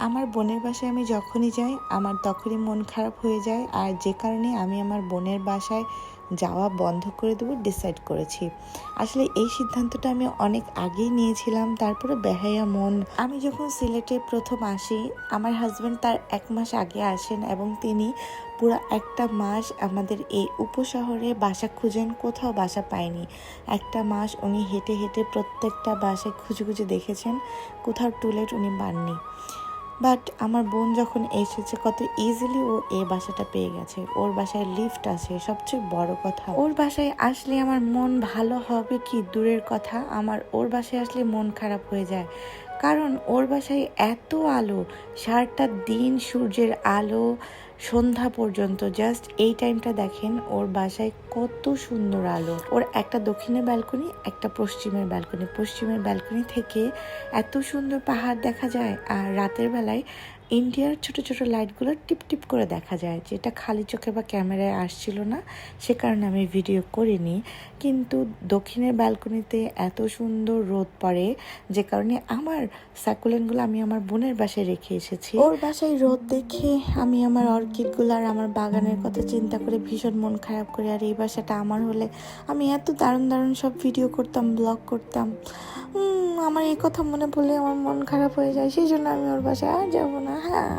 আমার বোনের বাসায় আমি যখনই যাই আমার তখনই মন খারাপ হয়ে যায়, আর যে কারণে আমি আমার বোনের বাসায় যাওয়া বন্ধ করে দেবো ডিসাইড করেছি। আসলে এই সিদ্ধান্তটা আমি অনেক আগেই নিয়েছিলাম, তারপরে বেহায়া মন। আমি যখন সিলেটে প্রথম আসি, আমার হাজব্যান্ড তার 1 মাস আগে আসেন এবং তিনি পুরো 1টা মাস আমাদের এই উপশহরে বাসা খুঁজেন, কোথাও বাসা পায়নি। 1টা মাস উনি হেঁটে হেঁটে প্রত্যেকটা বাসায় খুঁজে খুঁজে দেখেছেন, কোথাও টুলেট উনি পাননি। বাট আমার বোন যখন এসেছে কত ইজিলি ও এই বাসাটা পেয়ে গেছে। ওর বাসায় লিফট আছে, সবচেয়ে বড় কথা ওর বাসায় আসলে আমার মন ভালো হবে কি দূরের কথা, আমার ওর বাসায় আসলে মন খারাপ হয়ে যায়। কারণ ওর বাসায় এত আলো, সারাটা দিন সূর্যের আলো, সন্ধ্যা পর্যন্ত। জাস্ট এই টাইমটা দেখেন ওর বাসায় কত সুন্দর আলো। ওর একটা দক্ষিণের ব্যালকনি, একটা পশ্চিমের ব্যালকনি। পশ্চিমের ব্যালকনি থেকে এত সুন্দর পাহাড় দেখা যায়, আর রাতের বেলায় ইন্ডিয়ার ছোট ছোট লাইটগুলো টিপ টিপ করে দেখা যায়, যেটা খালি চোখে বা ক্যামেরায় আসছিল না, সে কারণে আমি ভিডিও করিনি। কিন্তু দক্ষিণের ব্যালকনিতে এত সুন্দর রোদ পড়ে, যে কারণে আমার সাকুলেন্টগুলো আমি আমার বোনের বাসায় রেখে এসেছি। ওর বাসায় রোদ দেখে আমি আমার অর্কিডগুলো আর আমার বাগানের কথা চিন্তা করে ভীষণ মন খারাপ করি। আর এই বাসাটা আমার হলে আমি এত দারুণ দারুণ সব ভিডিও করতাম, ব্লগ করতাম। আমার এই কথা মনে পড়লে আমার মন খারাপ হয়ে যায়, সেই জন্য আমি ওর বাসায় আর যাবো না। হ্যাঁ।